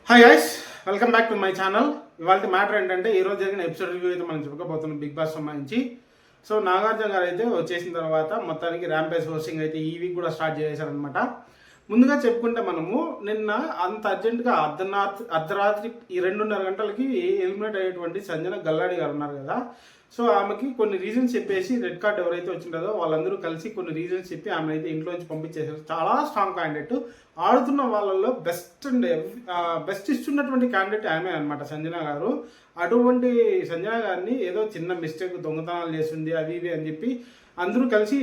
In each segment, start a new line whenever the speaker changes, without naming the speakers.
Hi guys, welcome back to my channel. ఇవాళ matter ఏంటంటే ఈరోజు జరిగిన ఎపిసోడ్ రివ్యూ అయితే మనం చెప్పకపోతున్నాం బిగ్ బాస్ సంబంధించి. సో నాగార్జున గారు అయితే వచ్చేసిన తర్వాత మొత్తానికి ర్యాంపేజ్ హోస్టింగ్ అయితే ఈ వీక్ కూడా స్టార్ట్ చేశారనమాట. ముందుగా చెప్పుకుంటే మనము నిన్న అంత అర్జెంటుగా అర్ధరాత్రి ఈ 2:30 గంటలకి ఎలిమినేట్ అయ్యేటువంటి సంజన గల్లాడి గారు ఉన్నారు కదా. సో ఆమెకి కొన్ని రీజన్స్ చెప్పేసి రెడ్ కార్డ్ ఎవరైతే వచ్చిందో వాళ్ళందరూ కలిసి కొన్ని రీజన్స్ చెప్పి ఆమె అయితే ఇంట్లోంచి పంపించేశారు. చాలా స్ట్రాంగ్ క్యాండిడేట్, ఆడుతున్న వాళ్ళల్లో బెస్ట్ ఇస్తున్నటువంటి క్యాండిడేట్ ఆమె అనమాట సంజన గారు. అటువంటి సంజన గారిని ఏదో చిన్న మిస్టేక్ దొంగతనాలు చేస్తుంది అవి ఇవి అని చెప్పి అందరూ కలిసి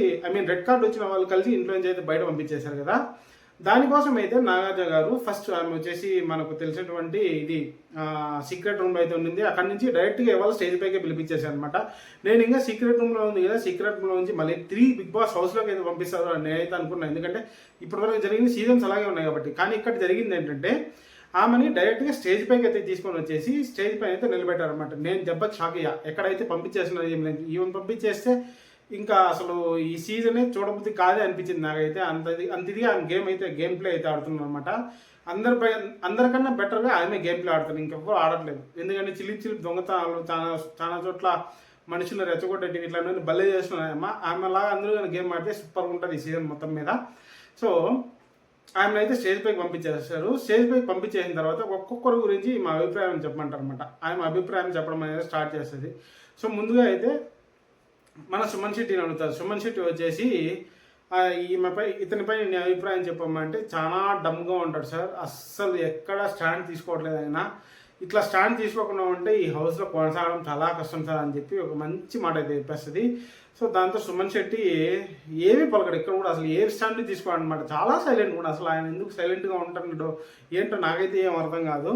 రెడ్ కార్డు వచ్చిన వాళ్ళు కలిసి ఇంట్లోంచి అయితే బయట పంపించేశారు కదా. దానికోసం అయితే నాగార్జున గారు ఫస్ట్ ఆమె వచ్చేసి మనకు తెలిసినటువంటి ఇది సీక్రెట్ రూమ్లో అయితే ఉండింది. అక్కడి నుంచి డైరెక్ట్గా ఇవాళ స్టేజ్ పైకి పిలిపించేసారు అనమాట. నేను ఇంకా సీక్రెట్ రూమ్లో ఉంది కదా, సీక్రెట్ రూమ్లో నుంచి మళ్ళీ 3 బిగ్ బాస్ హౌస్లోకి అయితే పంపిస్తారు అని నేనైతే అనుకున్నాను. ఎందుకంటే ఇప్పటివరకు జరిగిన సీజన్స్ అలాగే ఉన్నాయి కాబట్టి. కానీ ఇక్కడ జరిగింది ఏంటంటే ఆమెని డైరెక్ట్గా స్టేజ్ పైకి అయితే తీసుకొని వచ్చేసి స్టేజ్ పైన అయితే నిలబెట్టారనమాట. నేను దెబ్బకి షాక్ అయ్యా, ఎక్కడైతే పంపించేస్తున్నారు ఏం లేదు. ఈవెన్ పంపించేస్తే ఇంకా అసలు ఈ సీజనే చూడబుద్ధి కాదే అనిపించింది నాకైతే. అంతదిగా ఆమె గేమ్ ప్లే అయితే ఆడుతున్నాం అనమాట. అందరికన్నా బెటర్గా ఆమె గేమ్ ప్లే ఆడుతుంది, ఇంకెవ్వరు ఆడట్లేదు. ఎందుకంటే చిలిపి దొంగతనాలు చాలా చాలా చోట్ల మనుషులు రెచ్చగొట్టేటి ఇట్లా భలే చేస్తున్నాయమ్మా. ఆమెలాగా అందరూ గేమ్ ఆడితే సూపర్గా ఉంటుంది ఈ సీజన్ మొత్తం మీద. సో ఆమెను అయితే స్టేజ్ పైకి పంపించేస్తారు. స్టేజ్ పైకి పంపించేసిన తర్వాత ఒక్కొక్కరి గురించి మా అభిప్రాయం చెప్పమంటారు అనమాట. ఆమె అభిప్రాయం చెప్పడం అనేది స్టార్ట్ చేస్తుంది. సో ముందుగా అయితే మన సుమన్ శెట్టిని అడుగుతారు. సుమన్ శెట్టి వచ్చేసి ఇతనిపై నీ అభిప్రాయం చెప్పమంటే చాలా డమ్గా ఉంటాడు సార్, అస్సలు ఎక్కడ స్టాండ్ తీసుకోవట్లేదు ఆయన. ఇట్లా స్టాండ్ తీసుకోకుండా ఉంటే ఈ హౌస్లో కొనసాగడం చాలా కష్టం సార్ అని చెప్పి ఒక మంచి మాట అయితే చెప్పేస్తుంది. సో దాంతో సుమన్ శెట్టి ఏమీ పలకడు, ఇక్కడ కూడా అసలు ఏ స్టాండ్ తీసుకోవాలన్నమాట. చాలా సైలెంట్ కూడా, అసలు ఆయన ఎందుకు సైలెంట్గా ఉంటున్నాడో ఏంటో నాకైతే ఏం అర్థం కాదు.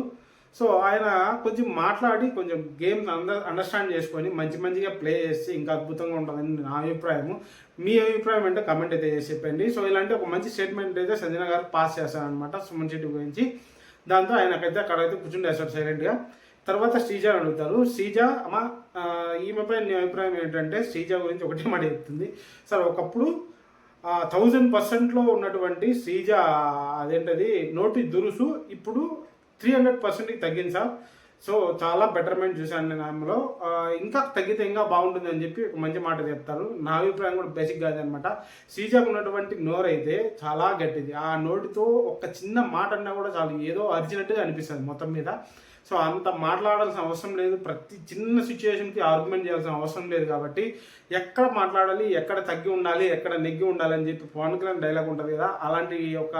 సో ఆయన కొంచెం మాట్లాడి కొంచెం గేమ్స్ అండర్స్టాండ్ చేసుకొని మంచిగా ప్లే చేస్తే ఇంకా అద్భుతంగా ఉంటుందని నా అభిప్రాయము. మీ అభిప్రాయం అంటే కమెంట్ అయితే చేసి చెప్పండి. సో ఇలాంటి ఒక మంచి స్టేట్మెంట్ అయితే సంజన గారు పాస్ చేస్తారనమాట సుమన్ శెట్టి గురించి. దాంతో ఆయనకైతే అక్కడైతే కూర్చుండేస్తారు సైలెంట్గా. తర్వాత శ్రీజ అడుగుతారు. శ్రీజ అమ్మ, ఈమెపై నీ అభిప్రాయం ఏంటంటే శ్రీజ గురించి ఒకటే మాట చెప్తుంది సార్. ఒకప్పుడు 1000%లో ఉన్నటువంటి శ్రీజ అదేంటది నోటి దురుసు ఇప్పుడు 300%కి తగ్గింది సార్. సో చాలా బెటర్మెంట్ చూశాను నేను ఆమెలో. ఇంకా తగ్గితే ఇంకా బాగుంటుంది అని చెప్పి ఒక మంచి మాట చెప్తారు. నా అభిప్రాయం కూడా బేసిక్గా అదనమాట. శ్రీజాకు ఉన్నటువంటి నోరు అయితే చాలా గట్టిది. ఆ నోటితో ఒక చిన్న మాట అన్నా కూడా చాలు ఏదో అరిచినట్టుగా అనిపిస్తుంది మొత్తం మీద. సో అంత మాట్లాడాల్సిన అవసరం లేదు, ప్రతి చిన్న సిచ్యువేషన్కి ఆర్గ్యుమెంట్ చేయాల్సిన అవసరం లేదు. కాబట్టి ఎక్కడ మాట్లాడాలి, ఎక్కడ తగ్గి ఉండాలి, ఎక్కడ నెగ్గి ఉండాలి అని చెప్పి పవన్ కళ్యాణ్ డైలాగ్ ఉంటుంది కదా, అలాంటి ఒక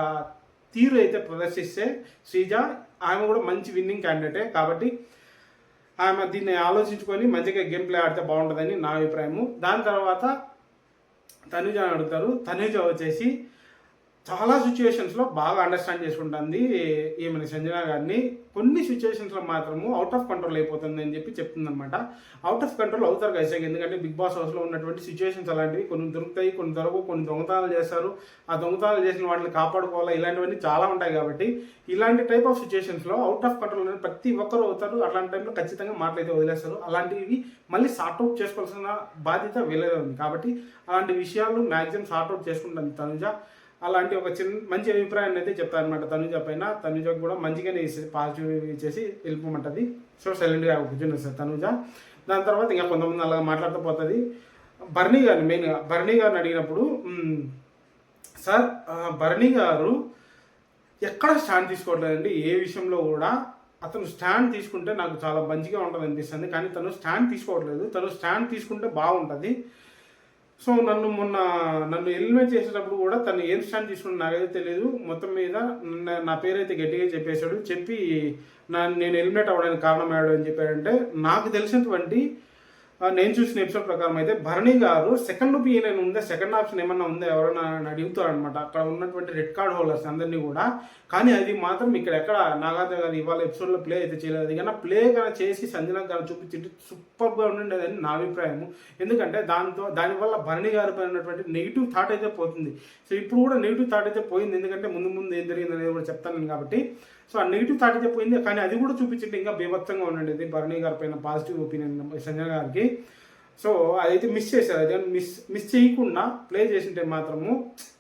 తీరు అయితే ప్రదర్శిస్తే శ్రీజ, ఆమె కూడా మంచి విన్నింగ్ క్యాండిడేటే. కాబట్టి ఆమె దీన్ని ఆలోచించుకొని మంచిగా గేమ్ ప్లే ఆడితే బాగుంటుందని నా అభిప్రాయము. దాని తర్వాత తనుజ అడుగుతారు. తనుజ వచ్చేసి చాలా సిచ్యువేషన్స్లో బాగా అండర్స్టాండ్ చేసుకుంటుంది ఈమె సంజన గారిని. కొన్ని సిచ్యువేషన్స్లో మాత్రము అవుట్ ఆఫ్ కంట్రోల్ అయిపోతుంది అని చెప్పి చెప్తుందనమాట. అవుట్ ఆఫ్ కంట్రోల్ అవుతారు గైసాగా, ఎందుకంటే బిగ్ బాస్ హౌస్లో ఉన్నటువంటి సిచ్యువేషన్స్ అలాంటివి. కొన్ని దొరుకుతాయి, కొన్ని దొరకవు, కొన్ని దొంగతనాలు చేస్తారు. ఆ దొంగతనాలు చేసిన వాటిని కాపాడుకోవాలా, ఇలాంటివన్నీ చాలా ఉంటాయి. కాబట్టి ఇలాంటి టైప్ ఆఫ్ సిచ్యువేషన్స్లో అవుట్ ఆఫ్ కంట్రోల్ అనేది ప్రతి ఒక్కరు అవుతారు. అట్లాంటి టైంలో ఖచ్చితంగా మాటలైతే వదిలేస్తారు. అలాంటివి మళ్ళీ సార్ట్అవుట్ చేసుకోవాల్సిన బాధ్యత వీళ్ళదే ఉంది. కాబట్టి అలాంటి విషయాలు మ్యాక్సిమం సార్ట్అవుట్ చేసుకుంటుంది తనుజ. అలాంటి ఒక మంచి అభిప్రాయాన్ని అయితే చెప్తాను అనమాట తనుజ పైన. తనుజకు కూడా మంచిగానే పాజిటివ్ ఇచ్చేసి వెళ్ళిపోమంటుంది. సో సైలెంట్గా కూర్చుంది సార్ తనుజ. దాని తర్వాత ఇంకా కొంతమంది అలాగా మాట్లాడుతూ పోతుంది. బర్నీ గారిని మెయిన్గా బర్నీ గారిని అడిగినప్పుడు, సార్ బర్నీ గారు ఎక్కడ స్టాండ్ తీసుకోవట్లేదండి ఏ విషయంలో కూడా. అతను స్టాండ్ తీసుకుంటే నాకు చాలా మంచిగా ఉంటుంది అనిపిస్తుంది, కానీ తను స్టాండ్ తీసుకోవట్లేదు. తను స్టాండ్ తీసుకుంటే బాగుంటుంది. సో నన్ను ఎలిమినేట్ చేసేటప్పుడు కూడా తను ఏం స్టాండ్ తీసుకుని నాకైతే తెలియదు. మొత్తం మీద నా పేరైతే గట్టిగా చెప్పేశాడు. చెప్పి నేను ఎలిమినేట్ అవ్వడానికి కారణమయ్యాడు అని చెప్పాడంటే, నాకు తెలిసినటువంటి నేను చూసిన ఎపిసోడ్ ప్రకారం అయితే భరణి గారు సెకండ్ ఒపీనియన్ ఉందా, సెకండ్ ఆప్షన్ ఏమన్నా ఉందా ఎవరైనా అడుగుతారనమాట అక్కడ ఉన్నటువంటి రెడ్ కార్డ్ హోల్డర్స్ అందరినీ కూడా. కానీ అది మాత్రం ఇక్కడ ఎక్కడ నాగార్జున గారు ఇవాళ ఎపిసోడ్లో ప్లే అయితే చేయలేదు. అది కన్నా ప్లే కన్నా చేసి సంజన గారు చూపించి సూపర్గా ఉండేదని నా అభిప్రాయము. ఎందుకంటే దానివల్ల భరణి గారి పైన ఉన్నటువంటి నెగిటివ్ థాట్ అయితే పోతుంది. సో ఇప్పుడు కూడా నెగిటివ్ థాట్ అయితే పోయింది, ఎందుకంటే ముందు ఏం జరిగింది అనేది కూడా చెప్తాను కాబట్టి. సో ఆ నెగిటివ్ థాట్ అయితే పోయింది, కానీ అది కూడా చూపించింటే ఇంకా బీభత్సంగా ఉండండి భరణి గారి పైన పాజిటివ్ ఒపీనియన్ సంజన గారికి. సో అదైతే మిస్ చేశారు. అది మిస్ చేయకుండా ప్లే చేసింటే మాత్రము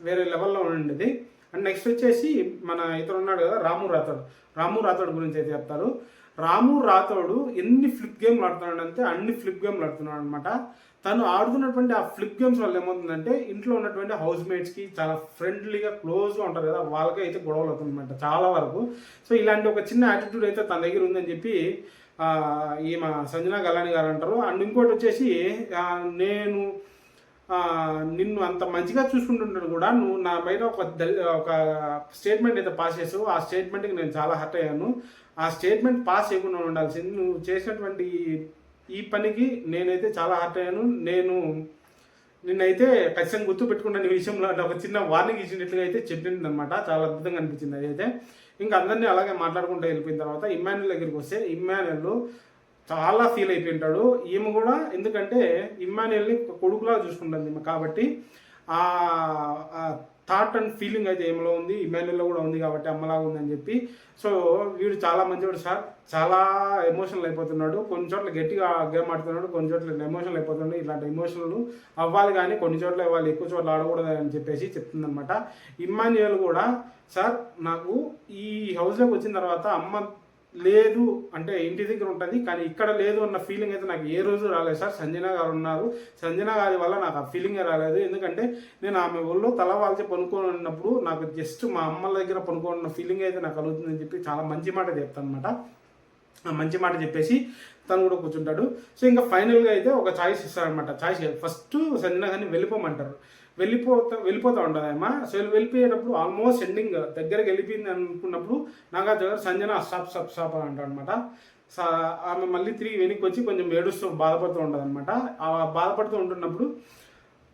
వేరే లెవెల్లో ఉండేది. అండ్ నెక్స్ట్ వచ్చేసి మన ఇతను ఉన్నాడు కదా రాము రాథోడ్ గురించి అయితే చెప్తారు. రాము రాథోడు ఎన్ని ఫ్లిప్ గేమ్లు ఆడుతున్నాడు అంటే అన్ని ఫ్లిప్ గేమ్లు ఆడుతున్నాడు అనమాట. తను ఆడుతున్నటువంటి ఆ ఫ్లిప్ గేమ్స్ వల్ల ఏమవుతుందంటే ఇంట్లో ఉన్నటువంటి హౌస్ మేట్స్కి చాలా ఫ్రెండ్లీగా క్లోజ్గా ఉంటారు కదా, వాళ్ళకి అయితే గొడవలు అవుతుందన్నమాట చాలా వరకు. సో ఇలాంటి ఒక చిన్న యాటిట్యూడ్ అయితే తన దగ్గర ఉందని చెప్పి ఈమె సంజనా గల్లాని గారు అంటారు. అండ్ ఇంకోటి వచ్చేసి నేను నిన్ను అంత మంచిగా చూసుకుంటుంటాను కూడా నువ్వు నా బయట ఒక స్టేట్మెంట్ అయితే పాస్ చేసావు, ఆ స్టేట్మెంట్కి నేను చాలా హర్ట్ అయ్యాను. ఆ స్టేట్మెంట్ పాస్ చేయకుండా ఉండాల్సింది, నువ్వు చేసినటువంటి ఈ పనికి నేనైతే చాలా హర్ట్ అయ్యాను. నేను నిన్నైతే ఖచ్చితంగా గుర్తు పెట్టుకుంటాను ఈ విషయంలో ఒక చిన్న వార్నింగ్ ఇచ్చినట్లుగా అయితే చెప్పింది అనమాట. చాలా అద్భుతంగా అనిపించింది అది అయితే. ఇంకా అందరినీ అలాగే మాట్లాడుకుంటూ వెళ్ళిపోయిన తర్వాత ఇమ్మాన్యుల్ దగ్గరికి వస్తే ఇమ్మాన్యుల్ చాలా ఫీల్ అయిపోయి ఉంటాడు. ఈమె కూడా ఎందుకంటే ఇమ్మాన్యుల్ని కొడుకులా చూసుకుంటుంది కాబట్టి ఆ థాట్ అండ్ ఫీలింగ్ అయితే ఏమలో ఉంది, ఇమ్మాన్యుల్లో కూడా ఉంది కాబట్టి అమ్మలాగా ఉందని చెప్పి. సో వీడు చాలా మంచివాడు సార్, చాలా ఎమోషనల్ అయిపోతున్నాడు, కొన్ని చోట్ల గట్టిగా గేమ్ ఆడుతున్నాడు, కొన్ని చోట్ల ఎమోషనల్ అయిపోతున్నాడు. ఇలాంటి ఎమోషనల్ అవ్వాలి కానీ కొన్ని చోట్ల వాళ్ళు ఎక్కువ చోట్ల ఆడకూడదు అని చెప్పేసి చెప్తుందనమాట. ఇమ్మాన్యుల్ కూడా సార్ నాకు ఈ హౌస్లోకి వచ్చిన తర్వాత అమ్మ లేదు అంటే ఇంటి దగ్గర ఉంటుంది కానీ ఇక్కడ లేదు అన్న ఫీలింగ్ అయితే నాకు ఏ రోజు రాలేదు సార్. సంజన గారు ఉన్నారు, సంజన గారి వల్ల నాకు ఆ ఫీలింగే రాలేదు. ఎందుకంటే నేను ఆమె ఒళ్ళో తల వాల్చి పనుకొని ఉన్నప్పుడు నాకు జస్ట్ మా అమ్మల దగ్గర పనుకోన్న ఫీలింగ్ అయితే నాకు కలుగుతుందని చెప్పి చాలా మంచి మాట చెప్తాను అనమాట. మంచి మాట చెప్పేసి తను కూడా కూర్చుంటాడు. సో ఇంకా ఫైనల్గా అయితే ఒక ఛాయిస్ ఇస్తారనమాట. ఛాయిస్ ఫస్ట్ సంజన గారిని వెళ్ళిపోమంటారు. వెళ్ళిపోతూ ఉంటుంది అమ్మ. సో వెళ్ళిపోయేటప్పుడు ఆల్మోస్ట్ ఎండింగ్ దగ్గరికి వెళ్ళిపోయింది అనుకున్నప్పుడు నాగార్జున గారు సంజన స్టాప్ అని అంటారు అనమాట. ఆమె మళ్ళీ తిరిగి వెనక్కి వచ్చి కొంచెం ఏడుస్తూ బాధపడుతూ ఉంటుంది అనమాట. ఆ బాధపడుతూ ఉంటున్నప్పుడు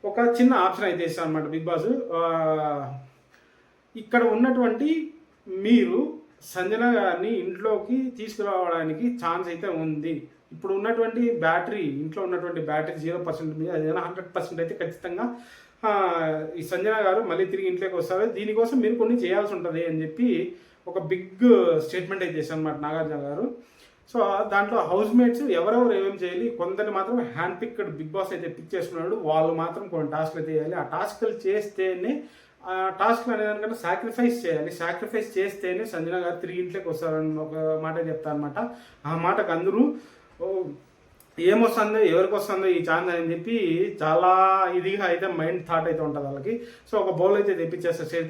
ఒక చిన్న ఆప్షన్ అయితే ఇస్తాను అనమాట బిగ్ బాస్. ఇక్కడ ఉన్నటువంటి మీరు సంజన గారిని ఇంట్లోకి తీసుకురావడానికి ఛాన్స్ అయితే ఉంది. ఇప్పుడు ఉన్నటువంటి బ్యాటరీ, ఇంట్లో ఉన్నటువంటి బ్యాటరీ 0% మీద అది 100% అయితే ఖచ్చితంగా ఈ సంజన గారు మళ్ళీ తిరిగి ఇంట్లోకి వస్తారు. దీనికోసం మీరు కొన్ని చేయాల్సి ఉంటుంది అని చెప్పి ఒక బిగ్ స్టేట్మెంట్ అయితే చేశారు అన్నమాట నాగార్జున గారు. సో దాంట్లో హౌస్ మేట్స్ ఎవరెవరు ఏమేమి చేయాలి, కొందరిని మాత్రం హ్యాండ్ పిక్డ్ బిగ్ బాస్ అయితే పిక్ చేసుకున్నాడు. వాళ్ళు మాత్రం కొన్ని టాస్క్లు అయితే చేయాలి. ఆ టాస్క్లు చేస్తేనే ఆ టాస్క్లు అనేదానికంటే సాక్రిఫైస్ చేయాలి. సాక్రిఫైస్ చేస్తేనే సంజన గారు తిరిగి ఇంట్లోకి వస్తారని ఒక మాట చెప్తారు అనమాట. ఆ మాటకు అందరూ ఏమొస్తుందో ఎవరికి వస్తుందో ఈ ఛాన్స్ అని చెప్పి చాలా ఇదిగా అయితే మైండ్ థాట్ అయితే ఉంటుంది వాళ్ళకి. సో ఒక బౌల్ అయితే తెప్పించేస్తారు స్టేజ్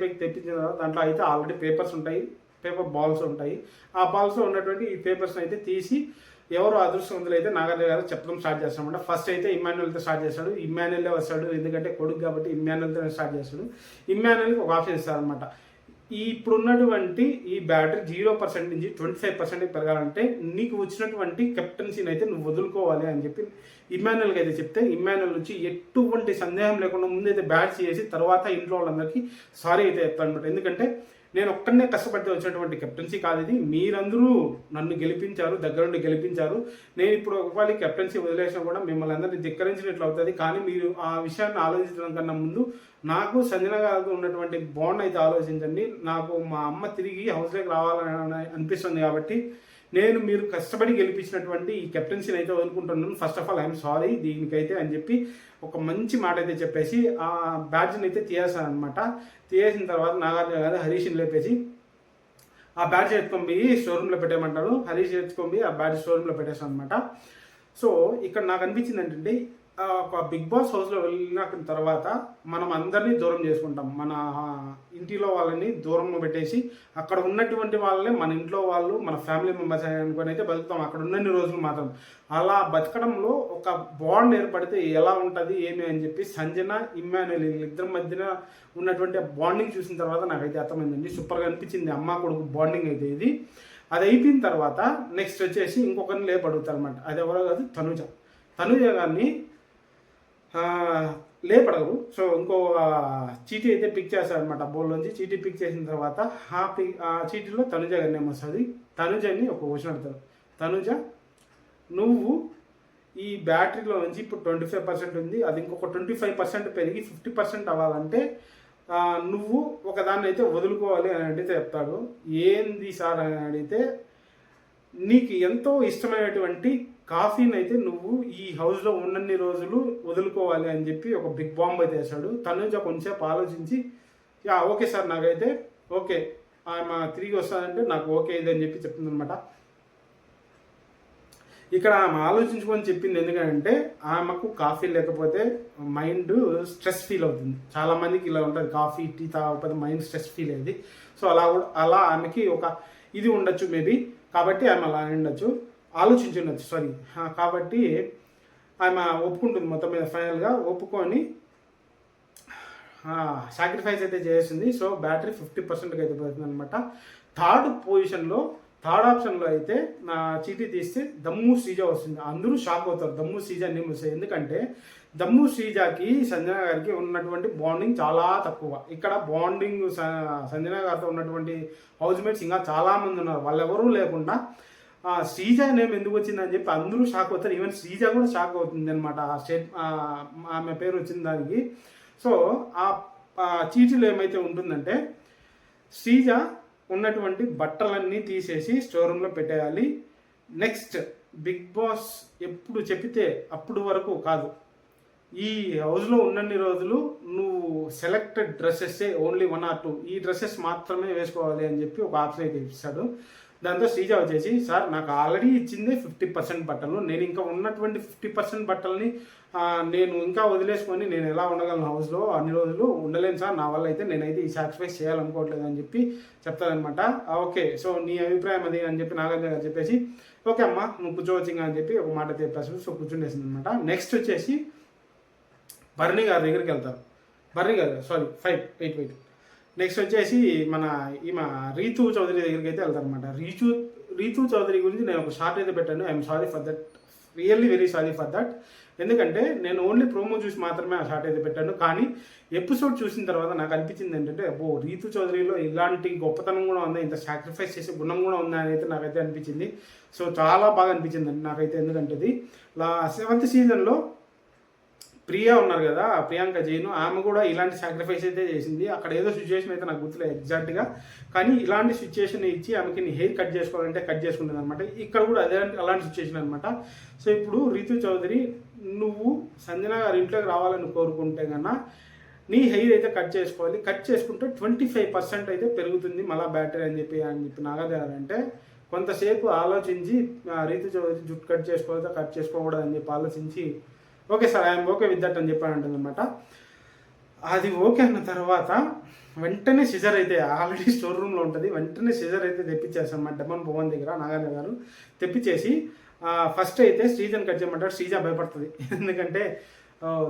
పైకి తెప్పించిన తర్వాత దాంట్లో అయితే ఆల్రెడీ పేపర్స్ ఉంటాయి, పేపర్ బాల్స్ ఉంటాయి. ఆ బాల్స్లో ఉన్నటువంటి ఈ పేపర్స్ని అయితే తీసి ఎవరు అదృష్టవంతులు అయితే నాగార్జున గారు చెప్పడం స్టార్ట్ చేస్తామంట. ఫస్ట్ అయితే ఇమ్మాన్యుల్తో స్టార్ట్ చేస్తాడు. ఇమ్మాన్యుల్లే వస్తాడు, ఎందుకంటే కొడుకు కాబట్టి ఇమ్మాన్యుల్తో స్టార్ట్ చేస్తాడు. ఇమ్మాన్యుల్కి ఒక ఆప్షన్ ఇస్తారనమాట. ఇప్పుడున్నటువంటి ఈ బ్యాటరీ 0% నుంచి 25% పెరగాలంటే నీకు వచ్చినటువంటి కెప్టెన్సీని అయితే నువ్వు వదులుకోవాలి అని చెప్పి ఇమ్మాన్యుల్కి అయితే చెప్తే, ఇమ్మాన్యుల్ నుంచి ఎటువంటి సందేహం లేకుండా ముందైతే బ్యాట్ చేసి తర్వాత ఇంట్లో వాళ్ళందరికీ సారీ అయితే చెప్తాను అనమాట. ఎందుకంటే నేను ఒక్కడనే కష్టపడితే వచ్చినటువంటి కెప్టెన్సీ కాదు ఇది. మీరందరూ నన్ను గెలిపించారు, దగ్గరుండి గెలిపించారు. నేను ఇప్పుడు ఒకవేళ కెప్టెన్సీ వదిలేసినా కూడా మిమ్మల్ని అందరినీ ధిక్కరించినట్లు అవుతుంది. కానీ మీరు ఆ విషయాన్ని ఆలోచించడం కన్నా ముందు నాకు సంజన గారితో ఉన్నటువంటి బాండ్ అయితే ఆలోచించండి. నాకు మా అమ్మ తిరిగి హౌస్లోకి రావాలని అనిపిస్తుంది కాబట్టి నేను మీరు కష్టపడి గెలిపించినటువంటి ఈ కెప్టెన్సీని అయితే వదులుకుంటున్నాను. First of all I'm sorry దీనికైతే అని చెప్పి ఒక మంచి మాట అయితే చెప్పేసి ఆ బ్యాడ్జ్ని అయితే తీసేసాను అనమాట. తీసేసిన తర్వాత నాగార్జున గారు హరీష్ని లేపేసి ఆ బ్యాడ్జ్ ఎత్తుకొని పోయి షోరూంలో పెట్టేయమంటారు. హరీష్ ఎత్తుకొని పోయి ఆ బ్యాడ్జ్ షోరూంలో పెట్టేసాను అనమాట. సో ఇక్కడ నాకు అనిపించింది ఏంటంటే ఒక బిగ్ బాస్ హౌస్లో వెళ్ళిన తర్వాత మనం అందరినీ దూరం చేసుకుంటాం. మన ఇంటిలో వాళ్ళని దూరంలో పెట్టేసి అక్కడ ఉన్నటువంటి వాళ్ళని మన ఇంట్లో వాళ్ళు, మన ఫ్యామిలీ మెంబర్స్ అనుకొని అయితే బతుకుతాం అక్కడ ఉన్నన్ని రోజులు మాత్రం. అలా బతకడంలో ఒక బాండ్ ఏర్పడితే ఎలా ఉంటుంది ఏమి అని చెప్పి సంజన, ఇమ్మాన్యుల్ ఇద్దరి మధ్యన ఉన్నటువంటి బాండింగ్ చూసిన తర్వాత నాకైతే అర్థమైందండి. సూపర్గా అనిపించింది అమ్మ కొడుకు బాండింగ్ అయితే ఇది. అది అయిపోయిన తర్వాత నెక్స్ట్ వచ్చేసి ఇంకొకరిని లేపడుగుతారు అనమాట. అది ఎవరో కాదు, తనుజ గారిని లేపడరు. సో ఇంకో చీటీ అయితే పిక్ చేస్తారనమాట. బౌల్లోంచి చీటీ పిక్ చేసిన తర్వాత ఆ చీటీలో తనుజ గారిని ఏమొస్తుంది. తనుజని ఒక క్వశ్చన్ అడుగుతారు. తనుజ, నువ్వు ఈ బ్యాటరీలో నుంచి ఇప్పుడు 25% ఉంది, అది ఇంకొక 25% పెరిగి 50% అవ్వాలంటే నువ్వు ఒకదాన్ని అయితే వదులుకోవాలి అని అడిగితే చెప్తాడు. ఏంది సార్ అని అడిగితే, నీకు ఎంతో ఇష్టమైనటువంటి కాఫీని అయితే నువ్వు ఈ హౌస్లో ఉన్నన్ని రోజులు వదులుకోవాలి అని చెప్పి ఒక బిగ్ బాంబ్ అయితే వేశాడు. తనుజ కొంచెంసేపు ఆలోచించి యా ఓకే సార్ నాకైతే ఓకే ఆమె తిరిగి వస్తుందంటే నాకు ఓకే ఇది అని చెప్పి చెప్తుంది అనమాట. ఇక్కడ ఆమె ఆలోచించుకొని చెప్పింది ఎందుకంటే ఆమెకు కాఫీ లేకపోతే మైండ్ స్ట్రెస్ ఫీల్ అవుతుంది. చాలామందికి ఇలా ఉంటుంది, కాఫీ టీ తాగకపోతే మైండ్ స్ట్రెస్ ఫీల్ అయ్యేది. సో అలా ఆమెకి ఒక ఇది ఉండొచ్చు మేబీ, కాబట్టి ఆమె అలా ఉండొచ్చు, ఆలోచించుండొచ్చు సారీ. కాబట్టి ఆమె ఒప్పుకుంటుంది మొత్తం మీద. ఫైనల్గా ఒప్పుకొని సాక్రిఫైస్ అయితే చేసింది. సో బ్యాటరీ 50%కి అయితే పోతుంది అనమాట. థర్డ్ ఆప్షన్లో అయితే నా చీటీ తీస్తే దమ్ము శ్రీజ వస్తుంది. అందరూ షాక్ అవుతారు దమ్ము శ్రీజ నేమ్ వస్తాయి. ఎందుకంటే దమ్ము శ్రీజకి సంజన గారికి ఉన్నటువంటి బాండింగ్ చాలా తక్కువ. ఇక్కడ బాండింగ్ సంజన గారితో ఉన్నటువంటి హౌస్ మేట్స్ ఇంకా చాలామంది ఉన్నారు, వాళ్ళెవరూ లేకుండా శ్రీజ నేమ్ ఎందుకు వచ్చిందని చెప్పి అందరూ షాక్ అవుతారు. ఈవెన్ శ్రీజ కూడా షాక్ అవుతుంది అనమాట ఆమె పేరు వచ్చిన దానికి. సో ఆ చీటీలో ఏమైతే ఉంటుందంటే శ్రీజ ఉన్నటువంటి బట్టలన్నీ తీసేసి స్టోర్ రూమ్లో పెట్టేయాలి. నెక్స్ట్ బిగ్ బాస్ ఎప్పుడు చెప్తే అప్పుడు వరకు కాదు, ఈ హౌస్లో ఉన్నన్ని రోజులు నువ్వు సెలెక్టెడ్ డ్రెస్సెస్ ఓన్లీ 1 or 2 ఈ డ్రెస్సెస్ మాత్రమే వేసుకోవాలి అని చెప్పి ఒక ఆప్షన్ అయితే ఇస్తాడు. దాంతో శ్రీజ వచ్చేసి సార్ నాకు ఆల్రెడీ ఇచ్చింది 50% బట్టలు, నేను ఇంకా ఉన్నటువంటి 50% బట్టలని నేను ఇంకా వదిలేసుకొని నేను ఎలా ఉండగలను హౌస్లో, అన్ని రోజులు ఉండలేను సార్, నా వల్ల అయితే నేనైతే ఈ సాక్రిఫైస్ చేయాలనుకోవట్లేదు అని చెప్పి చెప్తారనమాట. ఓకే సో నీ అభిప్రాయం అది అని చెప్పి నాగార్జున గారు చెప్పేసి ఓకే అమ్మా నువ్వు కూర్చోవచ్చు ఇంకా అని చెప్పి ఒక మాట చెప్పేసి సో కూర్చుండేసింది అనమాట. నెక్స్ట్ వచ్చేసి భరణి గారి దగ్గరికి వెళ్తారు. Bharani garu sorry wait next వచ్చేసి ఈమె రీతు చౌదరి దగ్గరికి అయితే వెళ్తారు అనమాట. రీతు చౌదరి గురించి నేను ఒక షార్ట్ అయితే పెట్టాను. I'm sorry for that, really very sorry for that. ఎందుకంటే నేను ఓన్లీ ప్రోమో చూసి మాత్రమే ఆ షార్ట్ అయితే పెట్టాను, కానీ ఎపిసోడ్ చూసిన తర్వాత నాకు అనిపించింది ఏంటంటే రీతు చౌదరిలో ఇలాంటి గొప్పతనం కూడా ఉందా, ఇంత సాక్రిఫైస్ చేసే గుణం కూడా ఉందా అని అయితే నాకైతే అనిపించింది. సో చాలా బాగా అనిపించింది అండి నాకైతే. ఎందుకంటే ఇది 7th సీజన్లో ప్రియా ఉన్నారు కదా, ప్రియాంక జైన్, ఆమె కూడా ఇలాంటి సాక్రిఫైస్ అయితే చేసింది. అక్కడ ఏదో సిచ్యువేషన్ అయితే నాకు గుర్తులేదు ఎగ్జాక్ట్గా, కానీ ఇలాంటి సిచ్యువేషన్ ఇచ్చి ఆమెకి హెయిర్ కట్ చేసుకోవాలంటే కట్ చేసుకుంటుంది అనమాట. ఇక్కడ కూడా అలాంటి సిచ్యువేషన్ అనమాట. సో ఇప్పుడు రీతు చౌదరి నువ్వు సంజన గారి ఇంట్లోకి రావాలని కోరుకుంటే కన్నా నీ హెయిర్ అయితే కట్ చేసుకోవాలి, కట్ చేసుకుంటే 25% అయితే పెరుగుతుంది మళ్ళీ బ్యాటరీ అని చెప్పి నాగార్జున అంటే కొంతసేపు ఆలోచించి రీతు చౌదరి జుట్టు కట్ చేసుకోవాలో కట్ చేసుకోకూడదు అని చెప్పి ఆలోచించి okay sir I'm okay with that అని చెప్పాను అనమాట. అది ఓకే అన్న తర్వాత వెంటనే సిజర్ అయితే ఆల్రెడీ స్టోర్ రూమ్లో ఉంటుంది, వెంటనే సిజర్ అయితే తెప్పించేస్తాను అన్నమాట. డెమన్ భవన్ దగ్గర నాగార్జున గారు తెప్పించేసి ఫస్ట్ అయితే శ్రీజని కట్ చేయమంటారు. శ్రీజ భయపడుతుంది, ఎందుకంటే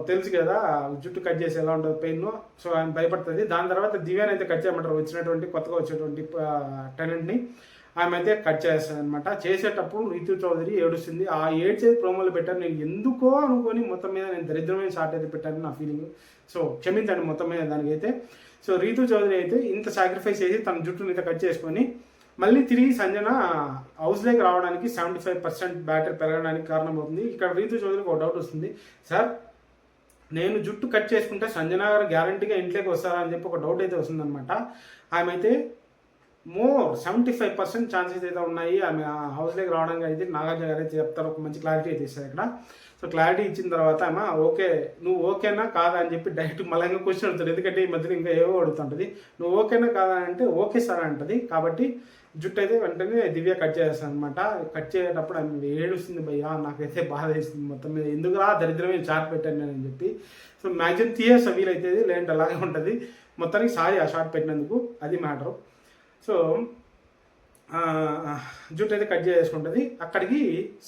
తెలుసు కదా జుట్టు కట్ చేసి ఎలా ఉంటుంది పెయిన్. సో ఆయన భయపడుతుంది. దాని తర్వాత దివ్యాని అయితే కట్ చేయమంటారు, కొత్తగా వచ్చేటువంటి టాలెంట్ని ఆమె అయితే కట్ చేస్తుంది అనమాట. చేసేటప్పుడు రీతు చౌదరి ఏడుస్తుంది. ఆ ఏడ్చేది ప్రోమోలు పెట్టాను, నేను ఎందుకో అనుకొని మొత్తం మీద నేను దరిద్రమైన షార్ట్ అయితే పెట్టాను నా ఫీలింగ్. సో క్షమించండి మొత్తం మీద దానికైతే. సో రీతు చౌదరి అయితే ఇంత సాక్రిఫైస్ చేసి తన జుట్టుని అయితే కట్ చేసుకొని మళ్ళీ తిరిగి సంజన హౌస్లోకి రావడానికి 75% బ్యాటరీ పెరగడానికి కారణమవుతుంది. ఇక్కడ రీతు చౌదరికి ఒక డౌట్ వస్తుంది, సార్ నేను జుట్టు కట్ చేసుకుంటే సంజన గారు గ్యారంటీగా ఇంట్లోకి వస్తారా అని చెప్పి ఒక డౌట్ అయితే వస్తుందన్నమాట. ఆమె అయితే 75% ఛాన్సెస్ అయితే ఉన్నాయి ఆమె హౌస్లోకి రావడానికి అయితే నాగార్జున గారు అయితే చెప్తారు, ఒక మంచి క్లారిటీ అయితే ఇస్తారు ఇక్కడ. సో క్లారిటీ ఇచ్చిన తర్వాత ఆమె ఓకే నువ్వు ఓకేనా కాదా అని చెప్పి డైరెక్ట్ మళ్ళీ ఇంకా క్వశ్చన్ అడుగుతాడు, ఎందుకంటే ఈ మధ్యలో ఇంకా ఏవో అడుగుతుంటుంది. నువ్వు ఓకేనా కాదా అంటే ఓకే సార్ అంటది. కాబట్టి జుట్టు అయితే వెంటనే దివ్య కట్ చేస్తాను అనమాట. కట్ చేసేటప్పుడు ఆమె ఏడుస్తుంది, భయ్యా నాకైతే బాధ వేస్తుంది మొత్తం మీద, ఎందుకురా దరిద్రమే షార్ట్ పెట్టాను నేను అని చెప్పి. సో మ్యాక్సిమం తీయేస్తా వీలైతుంది, లేదంటే అలాగే ఉంటుంది. మొత్తానికి సారీ ఆ షార్ట్ పెట్టినందుకు, అది మ్యాటరు. సో జుట్టు అయితే కట్ చేసుకుంటుంది. అక్కడికి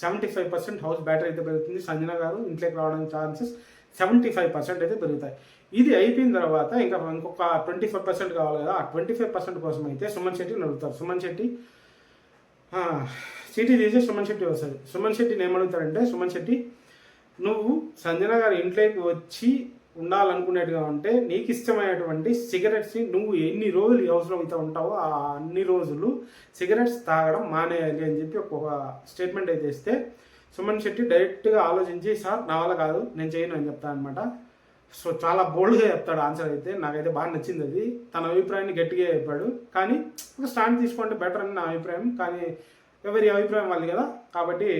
75% హౌస్ బ్యాటరీ అయితే పెరుగుతుంది. సంజన గారు ఇంట్లోకి రావడానికి ఛాన్సెస్ 75% అయితే పెరుగుతాయి. ఇది అయిపోయిన తర్వాత ఇంకొక 25% కావాలి కదా, ఆ 25% కోసం అయితే సుమన్ శెట్టిని అడుగుతారు. సుమన్ శెట్టి చీటీ తీసి సుమన్ శెట్టి వస్తుంది. సుమన్ శెట్టిని ఏమడుగుతారంటే, సుమన్ శెట్టి నువ్వు సంజన గారి ఇంట్లోకి వచ్చి ఉండాలనుకునేట్టుగా ఉంటే నీకు ఇష్టమైనటువంటి సిగరెట్స్ని నువ్వు ఎన్ని రోజులు ఈ హౌస్లో అయితే ఉంటావో ఆ అన్ని రోజులు సిగరెట్స్ తాగడం మానేయాలి అని చెప్పి ఒక స్టేట్మెంట్ అయితే ఇస్తే సుమన్ శెట్టి డైరెక్ట్గా ఆలోచించి సార్ నా వల్ల కాదు నేను చేయను అని చెప్తాను అనమాట. సో చాలా బోల్డ్గా చెప్తాడు ఆన్సర్ అయితే, నాకైతే బాగా నచ్చింది అది. తన అభిప్రాయాన్ని గట్టిగా చెప్పాడు, కానీ ఒక స్టాండ్ తీసుకుంటే బెటర్ అని నా అభిప్రాయం. కానీ ఎవరి అభిప్రాయం వాళ్ళు కదా, కాబట్టి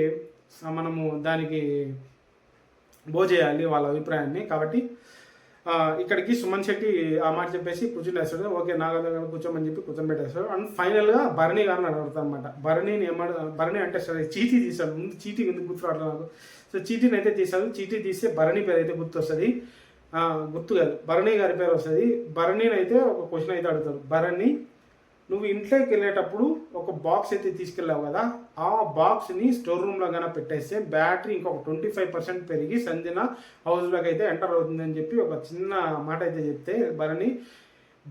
మనము దానికి చేయాలి వాళ్ళ అభిప్రాయాన్ని. కాబట్టి ఇక్కడికి సుమన్ శెట్టి ఆ మాట చెప్పేసి కూర్చునేస్తాడు. ఓకే నాగార్జున కూర్చోమని చెప్పి కూర్చొని పెట్టేస్తాడు. అండ్ ఫైనల్గా భరణి గారిని అడుగుతాను అనమాట. భరణి అంటే సరే చీటీ తీశాడు. ముందు చీటీ ఎందుకు గుర్తు రావట్లేదు నాకు. సో చీటీని అయితే తీశాడు. చీటీ తీస్తే భరణి పేరు అయితే గుర్తు వస్తుంది. గుర్తు కాదు, భరణి గారి పేరు వస్తుంది. భరణిని అయితే ఒక క్వశ్చన్ అయితే అడుగుతాడు. భరణి, నువ్వు ఇంట్లోకి వెళ్ళేటప్పుడు ఒక బాక్స్ అయితే తీసుకెళ్ళావు కదా, ఆ బాక్స్ని స్టోర్ రూమ్లో కన్నా పెట్టేస్తే బ్యాటరీ ఇంకొక 25% పెరిగి సంజన హౌస్లోకి అయితే ఎంటర్ అవుతుందని చెప్పి ఒక చిన్న మాట అయితే చెప్తే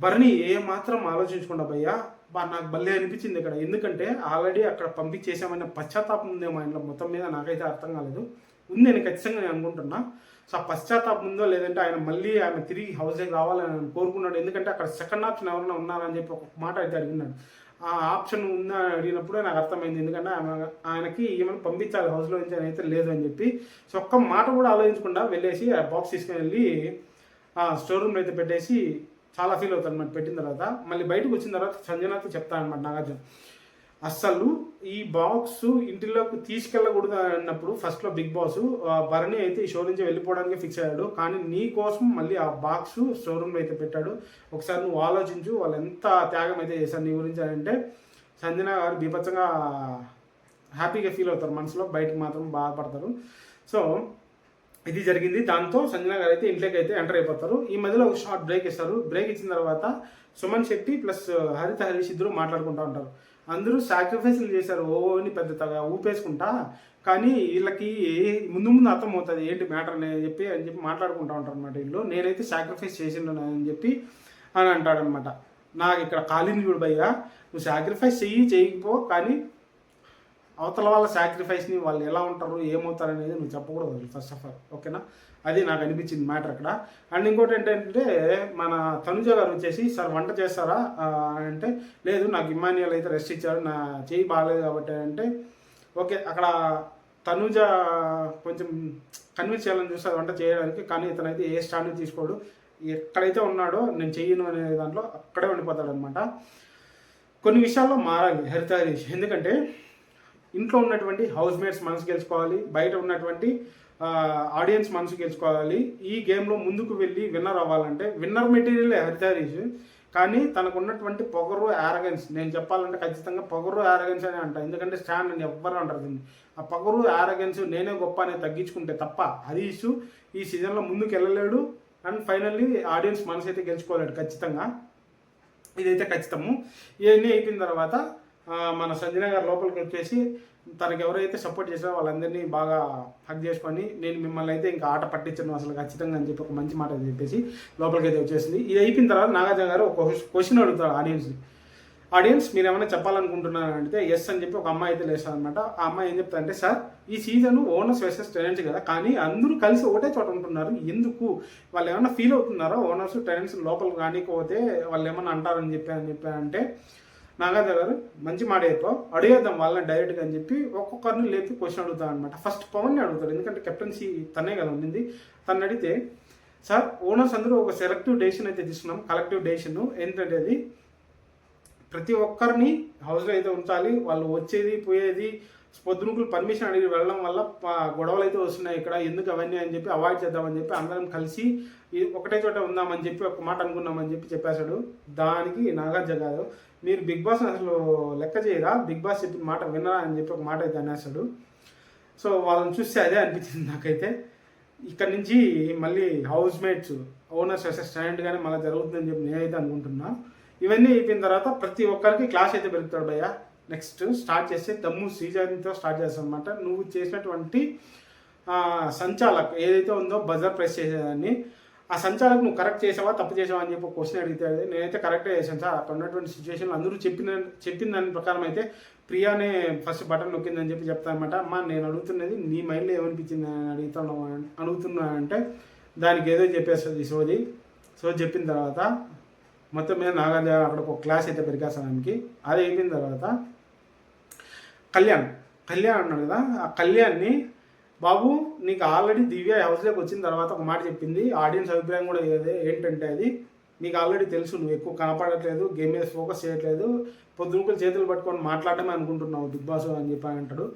భరణి ఏ మాత్రం ఆలోచించకుండా భయ్యా నాకు భలే అనిపించింది ఇక్కడ. ఎందుకంటే ఆల్రెడీ అక్కడ పంపించేసామన్న పశ్చాత్తాపం ఉందే మా ఇంట్లో మొత్తం మీద. నాకైతే అర్థం కాలేదు. ఉంది నేను ఖచ్చితంగా నేను అనుకుంటున్నా. సో ఆ పశ్చాత్తాపం ఉందో లేదంటే ఆయన తిరిగి హౌస్లోకి రావాలని ఆయన కోరుకున్నాడు. ఎందుకంటే అక్కడ సెకండ్ ఆప్షన్ ఎవరైనా ఉన్నారని చెప్పి ఒక మాట అయితే అడిగినాడు. ఆ ఆప్షన్ ఉందా అడిగినప్పుడే నాకు అర్థమైంది. ఎందుకంటే ఆయనకి ఏమైనా పంపించాలి హౌస్లో నుంచి అని అయితే లేదు అని చెప్పి. సో ఒక్క మాట కూడా ఆలోచించకుండా వెళ్ళేసి ఆ బాక్స్ తీసుకుని వెళ్ళి ఆ స్టోర్ రూమ్లో అయితే పెట్టేసి చాలా ఫీల్ అవుతాను అనమాట. పెట్టిన తర్వాత మళ్ళీ బయటకు వచ్చిన తర్వాత సంజనాతో చెప్తాను అనమాట నాగార్జున, అస్సలు ఈ బాక్స్ ఇంటిలోకి తీసుకెళ్ళకూడదు అన్నప్పుడు ఫస్ట్లో బిగ్ బాస్ భరణి అయితే ఈ షో నుంచి వెళ్ళిపోవడానికి ఫిక్స్ అయ్యాడు. కానీ నీ కోసం మళ్ళీ ఆ బాక్స్ స్టోర్ రూమ్లో అయితే పెట్టాడు. ఒకసారి నువ్వు ఆలోచించు, వాళ్ళు ఎంత త్యాగం అయితే చేశారు నీ గురించి అంటే సంజన గారు బీభత్సంగా హ్యాపీగా ఫీల్ అవుతారు మనసులో, బయటకు మాత్రం బాధపడతారు. సో ఇది జరిగింది. దాంతో సంజన గారు అయితే ఇంట్లోకి అయితే ఎంటర్ అయిపోతారు. ఈ మధ్యలో ఒక షార్ట్ బ్రేక్ ఇస్తారు. బ్రేక్ ఇచ్చిన తర్వాత సుమన్ శెట్టి ప్లస్ హరీష్ ఇద్దరు మాట్లాడుకుంటూ ఉంటారు. అందరూ సాక్రిఫైస్లు చేశారు ఓని పెద్దగా ఊపేసుకుంటా, కానీ వీళ్ళకి ముందు అర్థమవుతుంది ఏంటి మ్యాటర్ అని చెప్పి మాట్లాడుకుంటూ ఉంటారు అనమాట వీళ్ళు. నేనైతే సాక్రిఫైస్ చేసిండు అని చెప్పి అని అంటాడనమాట. నాకు ఇక్కడ కాలింది చూడు భయ్యా, నువ్వు సాక్రిఫైస్ చేయకపో, కానీ అవతల వాళ్ళ సాక్రిఫైస్ని వాళ్ళు ఎలా ఉంటారు ఏమవుతారు అనేది నువ్వు చెప్పకూడదు ఫస్ట్ ఆఫ్ ఆల్. ఓకేనా, అది నాకు అనిపించింది మ్యాటర్ అక్కడ. అండ్ ఇంకోటి ఏంటంటే మన తనుజ గారు వచ్చేసి సార్ వంట చేస్తారా అంటే లేదు నాకు ఇమాన్యుయల్ అయితే రెస్ట్ ఇచ్చారు, నా చేయి బాగాలేదు కాబట్టి అంటే ఓకే. అక్కడ తనుజ కొంచెం కన్విన్స్ చేయాలని చూస్తారు వంట చేయడానికి, కానీ ఇతనైతే ఏ స్టాండ్ తీసుకోడు. ఎక్కడైతే ఉన్నాడో నేను చెయ్యను అనే దాంట్లో అక్కడే ఉండిపోతాడు అనమాట. కొన్ని విషయాల్లో మారాలి హరీష్. ఎందుకంటే ఇంట్లో ఉన్నటువంటి హౌస్ మేట్స్ మనసు గెలుచుకోవాలి, బయట ఉన్నటువంటి ఆడియన్స్ మనసు గెలుచుకోవాలి. ఈ గేమ్లో ముందుకు వెళ్ళి విన్నర్ అవ్వాలంటే విన్నర్ మెటీరియల్ హరీష్, కానీ తనకు ఉన్నటువంటి పొగరు యారగెన్స్, నేను చెప్పాలంటే ఖచ్చితంగా పొగరు యారగెన్స్ అని అంట. ఎందుకంటే స్టాండ్ అని ఎవ్వరు అంటారు దీన్ని. ఆ పొగరు యారగెన్స్ నేనే గొప్ప అనేది తగ్గించుకుంటే తప్ప హరీష్ ఈ సీజన్లో ముందుకు వెళ్ళలేడు. అండ్ ఫైనల్లీ ఆడియన్స్ మనసు అయితే గెలుచుకోలేడు ఖచ్చితంగా, ఇదైతే ఖచ్చితము. ఇవన్నీ అయిపోయిన తర్వాత మన సంజన గారు లోపలికి వచ్చేసి తనకు ఎవరైతే సపోర్ట్ చేశారో వాళ్ళందరినీ బాగా హక్ చేసుకొని నేను మిమ్మల్ని అయితే ఇంకా ఆట పట్టించను అసలు ఖచ్చితంగా అని చెప్పి ఒక మంచి మాట చెప్పేసి లోపలికి అయితే వచ్చేసింది. ఇది అయిపోయిన తర్వాత నాగార్జున గారు ఒక క్వశ్చన్ అడుగుతారు ఆడియన్స్ మీరు ఏమైనా చెప్పాలనుకుంటున్నారు అంటే ఎస్ అని చెప్పి ఒక అమ్మాయి అయితే లేస్తారు అనమాట. ఆ అమ్మాయి ఏం చెప్తారంటే సార్ ఈ సీజన్ ఓనర్స్ వర్సెస్ టెనెంట్స్ కదా, కానీ అందరూ కలిసి ఒకటే చోట ఉంటున్నారు, ఎందుకు వాళ్ళు ఏమైనా ఫీల్ అవుతున్నారో ఓనర్స్ టెనెంట్స్ లోపలికి రానికపోతే వాళ్ళు ఏమన్నా అంటారని చెప్పి అంటే నాగార్జున గారు మంచి మాట చెప్పావు, అడిగేద్దాం వాళ్ళని డైరెక్ట్గా అని చెప్పి ఒక్కొక్కరిని లేపి క్వశ్చన్ అడుగుతాను అనమాట. ఫస్ట్ పవన్ని అడుగుతాడు, ఎందుకంటే కెప్టెన్సీ తనే కదా ఉండింది. తను అడిగితే సార్ ఓనర్స్ అందరూ ఒక సెలెక్టివ్ డెసిషన్ అయితే తీసుకున్నాం, కలెక్టివ్ డెసిషన్ ఏంటంటే అది ప్రతి ఒక్కరిని హౌస్లో అయితే ఉంచాలి, వాళ్ళు వచ్చేది పోయేది పొద్దునుకులు పర్మిషన్ అడిగి వెళ్ళడం వల్ల గొడవలు అయితే వస్తున్నాయి ఇక్కడ, ఎందుకు అవన్నీ అని చెప్పి అవాయిడ్ చేద్దామని చెప్పి అందరం కలిసి ఒకటే చోట ఉందామని చెప్పి ఒక మాట అనుకున్నామని చెప్పి చెప్పేశాడు. దానికి నాగార్జున గారు మీరు బిగ్ బాస్ అసలు లెక్క చేయరా, బిగ్ బాస్ చెప్పిన మాట వినరా అని చెప్పి ఒక మాట అయితే అనేసాడు. సో వాళ్ళని చూస్తే అదే అనిపించింది నాకైతే. ఇక్కడ నుంచి మళ్ళీ హౌస్ మేట్స్ ఓనర్స్ వర్సెస్ స్టాండర్డ్గానే మళ్ళీ జరుగుతుందని చెప్పి నేనైతే అనుకుంటున్నా. ఇవన్నీ అయిపోయిన తర్వాత ప్రతి ఒక్కరికి క్లాస్ అయితే పెరుగుతాడు భయ్య. నెక్స్ట్ స్టార్ట్ చేస్తే దమ్ము సీజన్తో స్టార్ట్ చేస్తాను అనమాట. నువ్వు చేసినటువంటి సంచాలక్ ఏదైతే ఉందో బజర్ ప్రెస్ చేసేదాన్ని, ఆ సంచాలకు నువ్వు కరెక్ట్ చేసావా తప్పు చేసావా అని చెప్పి క్వశ్చన్ అడిగితే నేనైతే కరెక్టే చేశాను సార్. అక్కడ ఉన్నటువంటి సిచ్యువేషన్లో అందరూ చెప్పిన దాని ప్రకారం అయితే ప్రియానే ఫస్ట్ బటన్ నొక్కిందని చెప్పి చెప్తానమాట. అమ్మ నేను అడుగుతున్నది నీ మైండ్లో ఏమనిపించింది అని అడుగుతున్నా అంటే దానికి ఏదో చెప్పేస్తుంది సోది. చెప్పిన తర్వాత మొత్తం మీద నాగార్జున అక్కడ ఒక క్లాస్ అయితే పెరిగేస్తానికి. అది అయిపోయిన తర్వాత కళ్యాణ్ అన్నాడు కదా, ఆ కళ్యాణ్ని బాబు నీకు ఆల్రెడీ దివ్య హౌస్లోకి వచ్చిన తర్వాత ఒక మాట చెప్పింది, ఆడియన్స్ అభిప్రాయం కూడా ఏంటంటే అది నీకు ఆల్రెడీ తెలుసు, నువ్వు ఎక్కువ కనపడట్లేదు, గేమ్ మీద ఫోకస్ చేయట్లేదు, పొద్దునుకులు చేతులు పట్టుకొని మాట్లాడటమే అనుకుంటున్నావు బిగ్ బాస్ అని చెప్పి అంటాడు.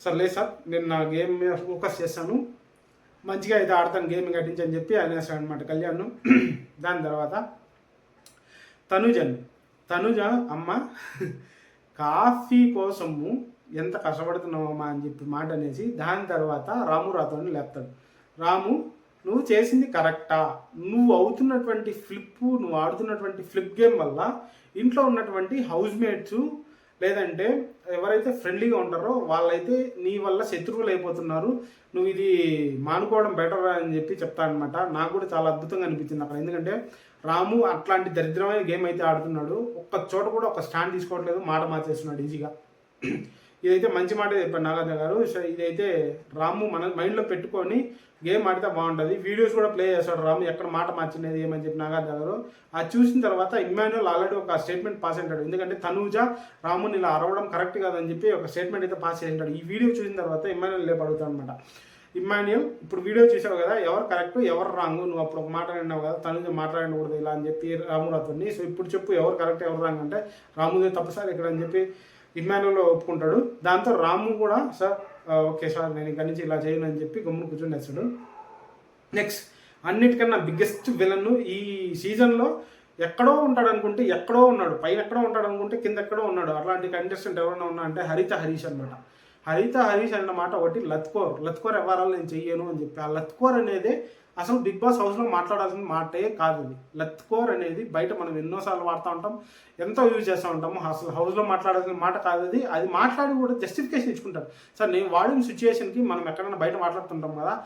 సార్ లేదు సార్ నేను నా గేమ్ మీద ఫోకస్ చేస్తాను, మంచిగా అయితే ఆడతాను గేమ్ కట్టించని చెప్పి అనేసాడు అనమాట కళ్యాణ్. దాని తర్వాత తనుజ అమ్మ కాఫీ కోసము ఎంత కష్టపడుతున్నావమ్మా అని చెప్పి మాట అనేసి దాని తర్వాత రాము రాతోని లేపుతాడు. రాము, నువ్వు చేసింది కరెక్టా? నువ్వు ఆడుతున్నటువంటి ఫ్లిప్ గేమ్ వల్ల ఇంట్లో ఉన్నటువంటి హౌస్ మేట్స్ లేదంటే ఎవరైతే ఫ్రెండ్లీగా ఉంటారో వాళ్ళైతే నీ వల్ల శత్రువులు అయిపోతున్నారు. నువ్వు ఇది మానుకోవడం బెటర్ అని చెప్పి చెప్తానమాట. నాకు కూడా చాలా అద్భుతంగా అనిపించింది అక్కడ. ఎందుకంటే రాము అట్లాంటి దరిద్రమైన గేమ్ అయితే ఆడుతున్నాడు. ఒక్క చోట కూడా ఒక స్టాండ్ తీసుకోవట్లేదు, మాట మార్చేస్తున్నాడు ఈజీగా. ఇదైతే మంచి మాట చెప్పారు నాగార్జున గారు. ఇదైతే రాము మన మైండ్లో పెట్టుకొని గేమ్ ఆడితే బాగుంటుంది. వీడియోస్ కూడా ప్లే చేస్తాడు రాము ఎక్కడ మాట మార్చినది ఏమని చెప్పి నాగార్జున గారు. అది చూసిన తర్వాత ఇమ్మాన్యుల్ ఆల్రెడీ ఒక స్టేట్మెంట్ పాస్ అయ్యాడు. ఎందుకంటే తనూజ రాముని ఇలా అరవడం కరెక్ట్ కాదని చెప్పి ఒక స్టేట్మెంట్ అయితే పాస్ చేసింటాడు. ఈ వీడియో చూసిన తర్వాత ఇమ్మాన్యుల్ లేపడుతాడు అనమాట. ఇమ్మాన్యుల్, ఇప్పుడు వీడియో చూసావు కదా, ఎవరు కరెక్ట్ ఎవరు రాంగ్, నువ్వు అప్పుడు ఒక మాట విన్నావు కదా తనూజ మాట్లాడకూడదు ఇలా అని చెప్పి రాము రాతోని. సో ఇప్పుడు చెప్పు ఎవరు కరెక్ట్ ఎవరు రాంగ్ అంటే రాముదే తప్పు సార్ ఇక్కడ అని చెప్పి ఇమ్మాన్యుల్ ఒప్పుకుంటాడు. దాంతో రాము కూడా సార్ ఓకే సార్ నేను ఇక్కడి నుంచి ఇలా చేయను అని చెప్పి గమ్మును కూర్చొని వేస్తాడు. నెక్స్ట్ అన్నిటికన్నా బిగ్గెస్ట్ విలన్ ఈ సీజన్లో ఎక్కడో ఉంటాడు అనుకుంటే ఎక్కడో ఉన్నాడు, పైన ఎక్కడో ఉంటాడు అనుకుంటే కింద ఎక్కడో ఉన్నాడు. అలాంటి కంటెస్టెంట్ ఎవరైనా ఉన్నా అంటే హరిత హరీష్ అనమాట. హరిత హరీష్ అన్న మాట ఒకటి లత్కోర్ వ్యవహారాలు నేను చెయ్యను అని చెప్పి. ఆ లత్కోర్ అనేది అసలు బిగ్ బాస్ హౌస్లో మాట్లాడాల్సిన మాటే కాదు. అది లత్కోర్ అనేది బయట మనం ఎన్నోసార్లు వాడుతూ ఉంటాం, ఎంతో యూజ్ చేస్తూ ఉంటాము. అసలు హౌస్లో మాట్లాడాల్సిన మాట కాదు అది. అది మాట్లాడి కూడా జస్టిఫికేషన్ ఇచ్చుకుంటారు. సార్ నేను వాడిన సిచ్యువేషన్కి మనం ఎక్కడైనా బయట మాట్లాడుతుంటాం కదా,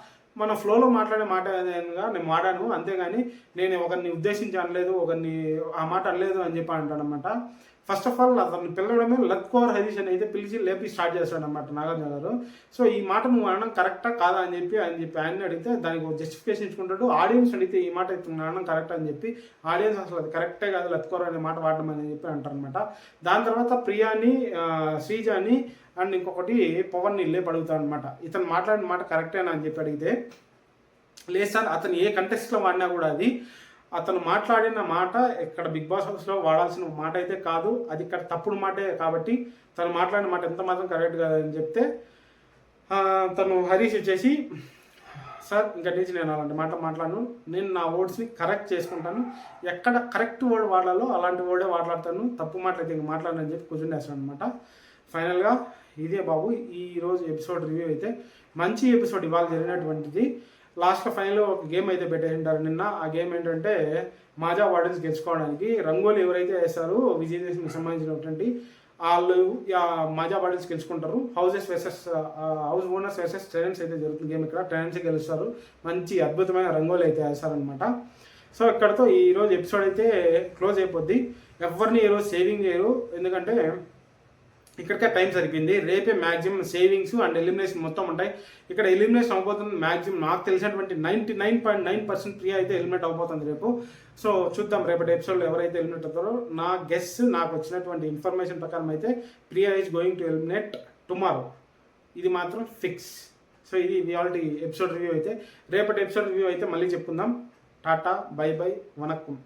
మన ఫ్లోలో మాట్లాడే మాట ఏదైనా నేను వాడాను, అంతేగాని నేను ఒకరిని ఉద్దేశించి అనలేదు, ఒకరిని ఆ మాట అనలేదు అని చెప్పి అంటాడనమాట. ఫస్ట్ ఆఫ్ ఆల్ అతన్ని పిలవడమే లత్కోర్ హరీష్ అని అయితే పిలిచి లేపి స్టార్ట్ చేస్తాడు అనమాట నాగార్జున గారు. సో ఈ మాట నువ్వు అనడం కరెక్టా కాదా అని చెప్పి ఆయన్ని అడిగితే దానికి ఒక జస్టిఫికేషన్ ఇచ్చుకుంటాడు. ఆడియన్స్ అడిగితే ఈ మాట అయితే అనడం కరెక్ట్ అని చెప్పి ఆడియన్స్ అసలు అది కరెక్టే కాదు లత్కోర్ అనే మాట వాడడం అని చెప్పి అంటారనమాట. దాని తర్వాత ప్రియాని, శ్రీజాని అండ్ ఇంకొకటి పవన్ని లేపి అడుగుతాడు అనమాట. ఇతను మాట్లాడిన మాట కరెక్టేనా అని చెప్పి అడిగితే, లేదు సార్ అతను ఏ కంటెస్ట్లో వాడినా కూడా అది అతను మాట్లాడిన మాట ఇక్కడ బిగ్ బాస్ హౌస్లో వాడాల్సిన మాట అయితే కాదు, అది ఇక్కడ తప్పుడు మాటే కాబట్టి తను మాట్లాడిన మాట ఎంత మాత్రం కరెక్ట్ కాదని చెప్తే తను హరీష్ వచ్చేసి, సార్ ఇంకా నుంచి నేను అలాంటి మాట మాట్లాడను, నేను నా వర్డ్స్ని కరెక్ట్ చేసుకుంటాను, ఎక్కడ కరెక్ట్ వర్డ్ వాడాలో అలాంటి వర్డే మాట్లాడతాను, తప్పు మాటలైతే ఇంక మాట్లాడనని చెప్పి కూర్చుండేస్తాను అనమాట. ఫైనల్గా ఇదే బాబు ఈరోజు ఎపిసోడ్ రివ్యూ అయితే మంచి ఎపిసోడ్ ఇవాళ జరిగినటువంటిది. లాస్ట్లో ఫైనల్లో ఒక గేమ్ అయితే పెట్టేసింటారు నిన్న. ఆ గేమ్ ఏంటంటే మాజా వార్డెన్స్ గెలుచుకోవడానికి రంగోలి ఎవరైతే వేస్తారో విజయదశమికి సంబంధించినటువంటి వాళ్ళు మాజా వార్డెన్స్ గెలుచుకుంటారు. హౌస్ ఓనర్స్ వర్సెస్ టెనెంట్స్ అయితే జరుగుతుంది గేమ్. ఇక్కడ టెనెంట్స్ గెలుస్తారు. మంచి అద్భుతమైన రంగోలి అయితే వేస్తారనమాట. సో ఇక్కడతో ఈరోజు ఎపిసోడ్ అయితే క్లోజ్ అయిపోద్ది. ఎవరిని ఈరోజు సేవింగ్ చేయరు, ఎందుకంటే ఇక్కడికే టైం సరిపోయింది. రేపే మ్యాక్సిమం సేవింగ్స్ అండ్ ఎలిమినేషన్ మొత్తం ఉంటాయి. ఇక్కడ ఎలిమినేషన్ అవబోతుంది మ్యాక్సిమం నాకు తెలిసినటువంటి 99.9% ప్రియా అయితే ఎలిమినేట్ అవబోతుంది రేపు. సో చూద్దాం రేపటి ఎపిసోడ్లో ఎవరైతే ఎలిమినేట్ అవుతారో. నా గెస్ నాకు వచ్చినటువంటి ఇన్ఫర్మేషన్ ప్రకారం అయితే Priya is going to eliminate tomorrow, ఇది మాత్రం ఫిక్స్. సో ఇది ఇవాళ ఎపిసోడ్ రివ్యూ అయితే. రేపటి ఎపిసోడ్ రివ్యూ అయితే మళ్ళీ చెప్పుకుందాం. Tata, by by, vanakkam.